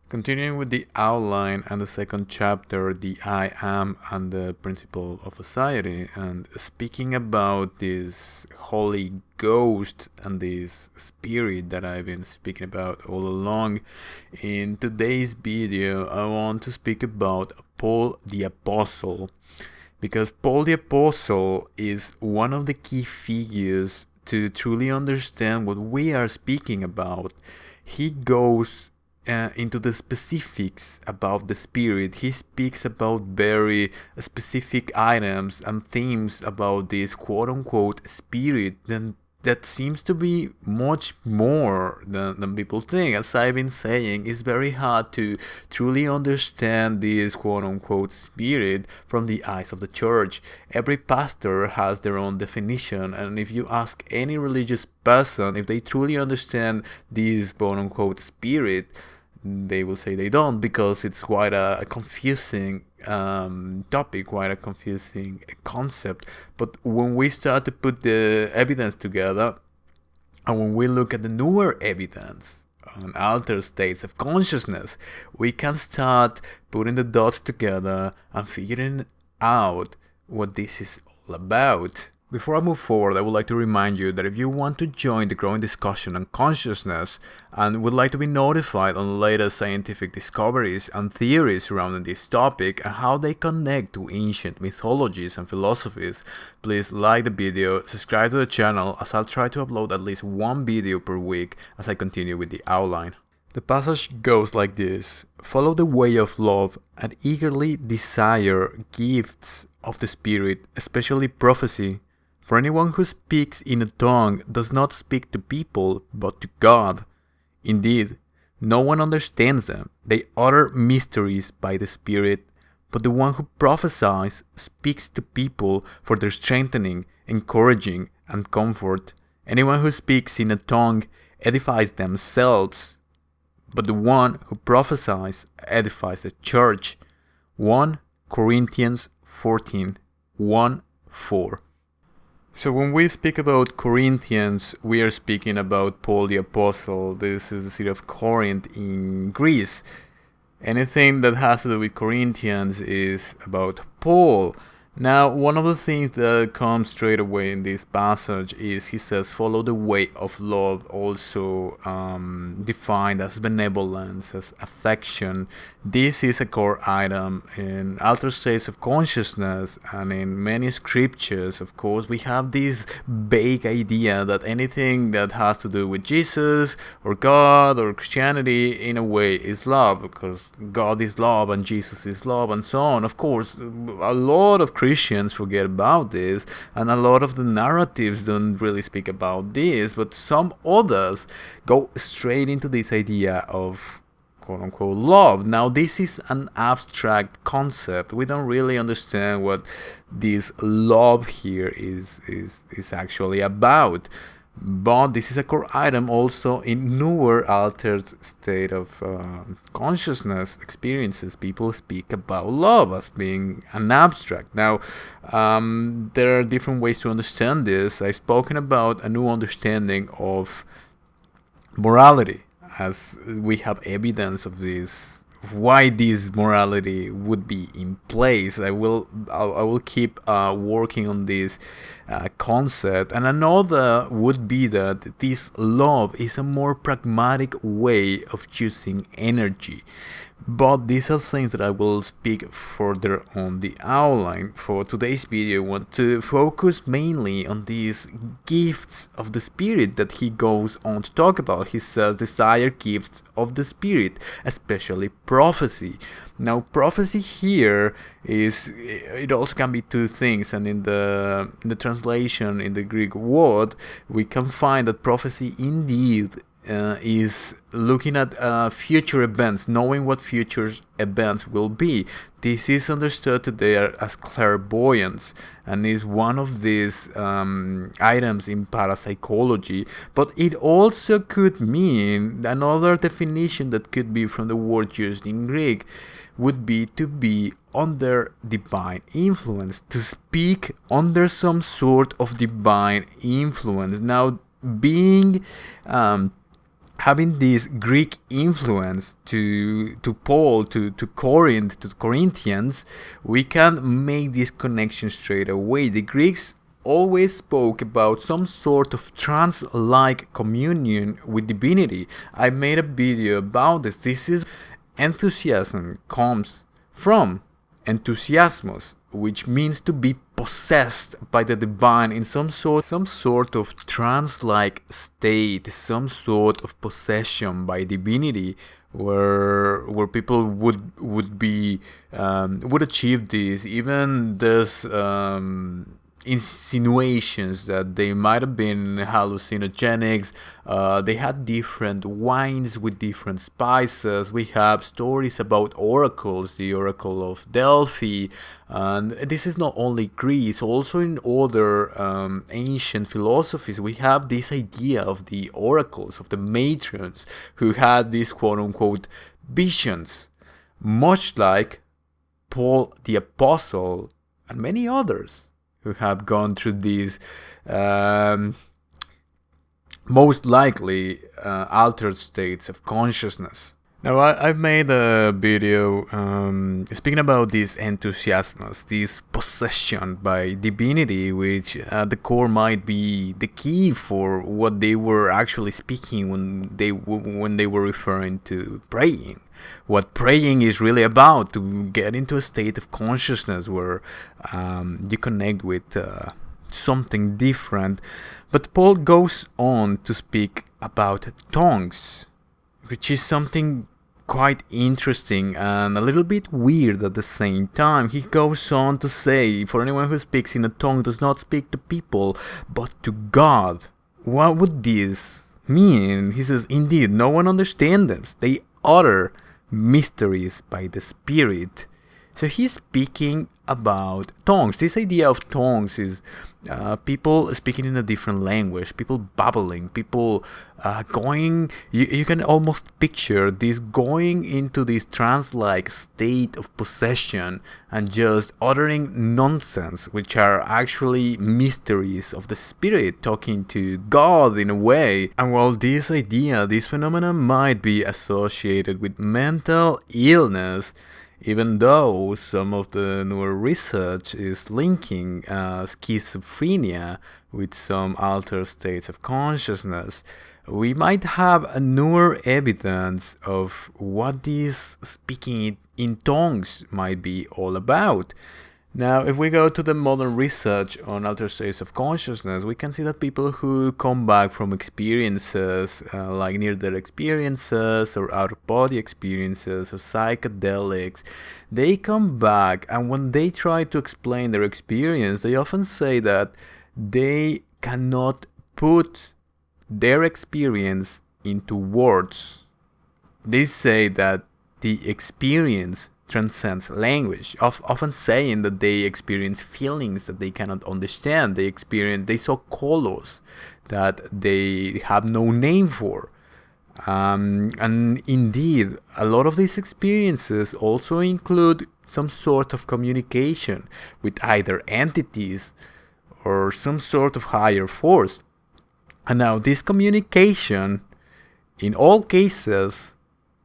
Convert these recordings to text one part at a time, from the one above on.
Continuing with the outline and the second chapter, the I am and the principle of society, and speaking about this Holy Ghost and this spirit that I've been speaking about all along, in today's video I want to speak about Paul the Apostle, because Paul the Apostle is one of the key figures to truly understand what we are speaking about. He goes into the specifics about the spirit. He speaks about very specific items and themes about this quote-unquote spirit that seems to be much more than people think. As I've been saying, it's very hard to truly understand this quote-unquote spirit from the eyes of the church. Every pastor has their own definition, and if you ask any religious person if they truly understand this quote-unquote spirit, they will say they don't, because it's quite a confusing topic, quite a confusing concept. But when we start to put the evidence together, and when we look at the newer evidence on altered states of consciousness, we can start putting the dots together and figuring out what this is all about. Before I move forward, I would like to remind you that if you want to join the growing discussion on consciousness and would like to be notified on the latest scientific discoveries and theories surrounding this topic and how they connect to ancient mythologies and philosophies, please like the video, subscribe to the channel, as I'll try to upload at least one video per week as I continue with the outline. The passage goes like this: follow the way of love and eagerly desire gifts of the Spirit, especially prophecy. For anyone who speaks in a tongue does not speak to people, but to God. Indeed, no one understands them. They utter mysteries by the Spirit. But the one who prophesies speaks to people for their strengthening, encouraging, and comfort. Anyone who speaks in a tongue edifies themselves. But the one who prophesies edifies the church. 1 Corinthians 14, 1-4. So when we speak about Corinthians, we are speaking about Paul the Apostle. This is the city of Corinth in Greece. Anything that has to do with Corinthians is about Paul. Now, one of the things that comes straight away in this passage is he says, follow the way of love, also defined as benevolence, as affection. This is a core item in altered states of consciousness, and in many scriptures, of course, we have this vague idea that anything that has to do with Jesus or God or Christianity in a way is love, because God is love and Jesus is love and so on. Of course, a lot of Christians forget about this, and a lot of the narratives don't really speak about this, but some others go straight into this idea of quote-unquote love. Now, this is an abstract concept. We don't really understand what this love here is actually about. But this is a core item also in newer altered state of consciousness experiences. People speak about love as being an abstract. Now, there are different ways to understand this. I've spoken about a new understanding of morality, as we have evidence of this, why this morality would be in place. I will keep working on this concept. And another would be that this love is a more pragmatic way of choosing energy. But these are things that I will speak further on the outline. For today's video, I want to focus mainly on these gifts of the Spirit that he goes on to talk about. He says desire gifts of the Spirit, especially prophecy. Now, prophecy here it also can be two things, and in the translation in the Greek word, we can find that prophecy indeed is looking at future events, knowing what future events will be. This is understood today as clairvoyance, and is one of these items in parapsychology. But it also could mean, another definition that could be from the word used in Greek, would be to be under divine influence, to speak under some sort of divine influence. Now, being having this Greek influence to Paul, to Corinth, to the Corinthians, we can make this connection straight away. The Greeks always spoke about some sort of trance-like communion with divinity. I made a video about this. This is enthusiasm comes from enthusiasmos, which means to be possessed by the divine in some sort of trance-like state, some sort of possession by divinity, where people would achieve this. Even this insinuations that they might have been hallucinogenics. They had different wines with different spices. We have stories about oracles, the Oracle of Delphi, and this is not only Greece, also in other ancient philosophies. We have this idea of the oracles, of the matrons, who had these quote-unquote visions, much like Paul the Apostle and many others who have gone through these most likely altered states of consciousness. Now, I've made a video speaking about these enthusiasms, this possession by divinity, which at the core might be the key for what they were actually speaking when they were referring to praying. What praying is really about, to get into a state of consciousness where you connect with something different. But Paul goes on to speak about tongues, which is something quite interesting and a little bit weird at the same time. He goes on to say, for anyone who speaks in a tongue does not speak to people, but to God. What would this mean? He says, indeed, no one understands them. They utter mysteries by the Spirit. So he's speaking about tongues. This idea of tongues is people speaking in a different language, people babbling, people going, you can almost picture this going into this trance-like state of possession and just uttering nonsense, which are actually mysteries of the Spirit, talking to God in a way. And while this idea, this phenomenon might be associated with mental illness, even though some of the newer research is linking schizophrenia with some altered states of consciousness, we might have a newer evidence of what this speaking in tongues might be all about. Now, if we go to the modern research on altered states of consciousness, we can see that people who come back from experiences like near-death experiences or out-of-body experiences or psychedelics, they come back, and when they try to explain their experience, they often say that they cannot put their experience into words. They say that the experience transcends language, often saying that they experience feelings that they cannot understand. They saw colors that they have no name for. And indeed, a lot of these experiences also include some sort of communication with either entities or some sort of higher force. And now this communication, in all cases,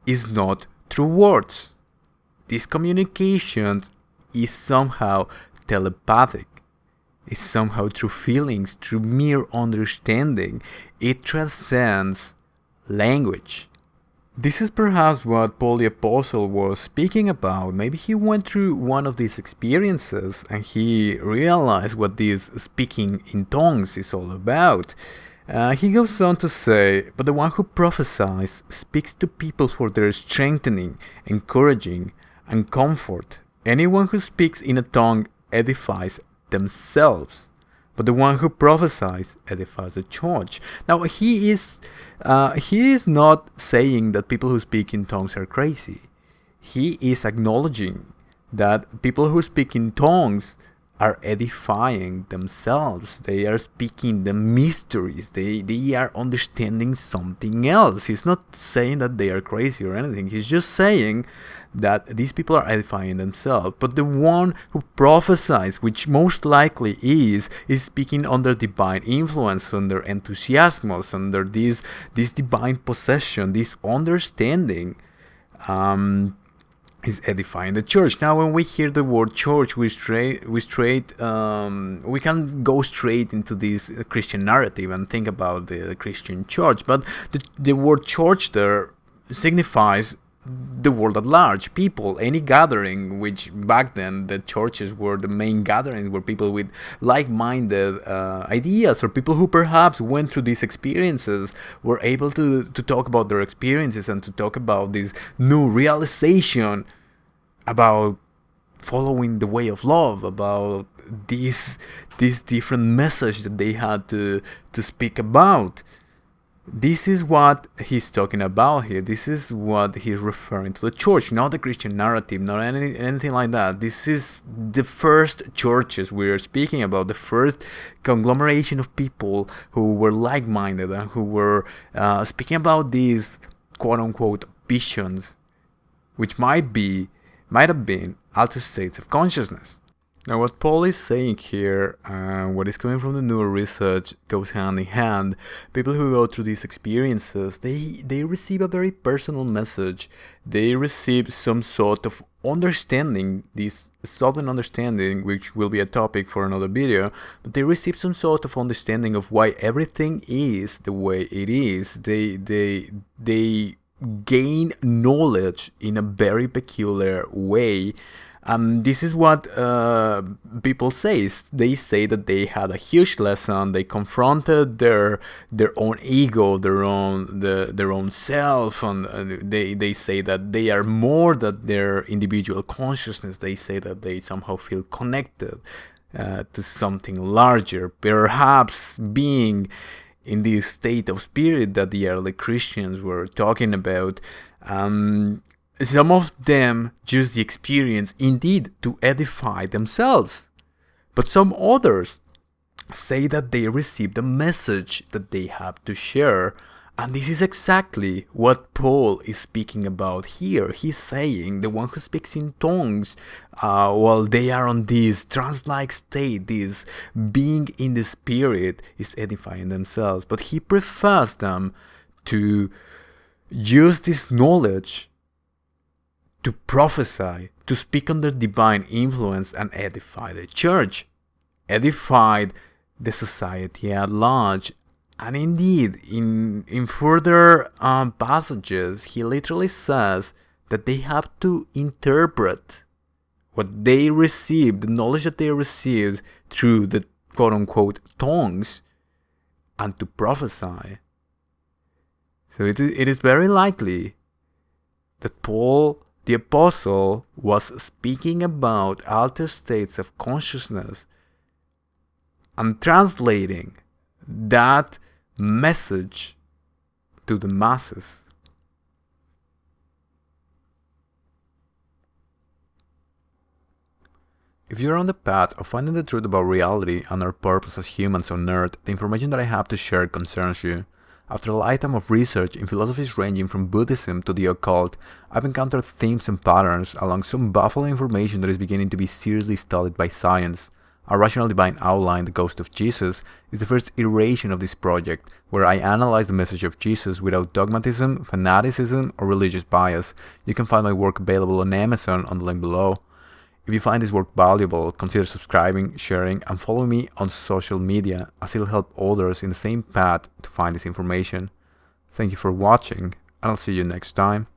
is not through words. This communication is somehow telepathic. It's somehow through feelings, through mere understanding. It transcends language. This is perhaps what Paul the Apostle was speaking about. Maybe he went through one of these experiences and he realized what this speaking in tongues is all about. He goes on to say, but the one who prophesies speaks to people for their strengthening, encouraging, and comfort. Anyone who speaks in a tongue edifies themselves, but the one who prophesies edifies the church. Now he is not saying that people who speak in tongues are crazy. He is acknowledging that people who speak in tongues are edifying themselves. They are speaking the mysteries. They are understanding something else. He's not saying that they are crazy or anything. He's just saying that these people are edifying themselves. But the one who prophesies, which most likely is speaking under divine influence, under enthusiasmos, under this divine possession, this understanding, is edifying the church. Now, when we hear the word church, we can go straight into this Christian narrative and think about the Christian church. But the word church there signifies the world at large, people, any gathering, which back then the churches were the main gatherings, were people with like-minded ideas, or people who perhaps went through these experiences, were able to talk about their experiences and to talk about this new realization about following the way of love, about this different message that they had to speak about. This is what he's talking about here. This is what he's referring to the church, not the Christian narrative, not anything like that. This is the first churches we are speaking about, the first conglomeration of people who were like-minded and who were speaking about these quote-unquote visions, which might have been altered states of consciousness. Now, what Paul is saying here, what is coming from the newer research, goes hand in hand. People who go through these experiences, they receive a very personal message. They receive some sort of understanding, this sudden understanding, which will be a topic for another video, but they receive some sort of understanding of why everything is the way it is. They gain knowledge in a very peculiar way. This is what people say. They say that they had a huge lesson. They confronted their own ego, their own self, and they say that they are more than their individual consciousness. They say that they somehow feel connected to something larger, perhaps being in this state of spirit that the early Christians were talking about. Some of them use the experience indeed to edify themselves, but some others say that they received a message that they have to share. And this is exactly what Paul is speaking about here. He's saying the one who speaks in tongues while they are on this trance-like state, this being in the spirit, is edifying themselves. But he prefers them to use this knowledge to prophesy, to speak under divine influence and edify the church, edified the society at large. And indeed, in further passages, he literally says that they have to interpret what they received, the knowledge that they received through the quote-unquote tongues, and to prophesy. So it is very likely that Paul the Apostle was speaking about altered states of consciousness and translating that message to the masses. If you're on the path of finding the truth about reality and our purpose as humans on Earth, the information that I have to share concerns you. After a lifetime of research in philosophies ranging from Buddhism to the occult, I've encountered themes and patterns along some baffling information that is beginning to be seriously studied by science. A Rational Divine Outline, The Ghost of Jesus, is the first iteration of this project, where I analyze the message of Jesus without dogmatism, fanaticism, or religious bias. You can find my work available on Amazon on the link below. If you find this work valuable, consider subscribing, sharing, and following me on social media, as it'll help others in the same path to find this information. Thank you for watching, and I'll see you next time.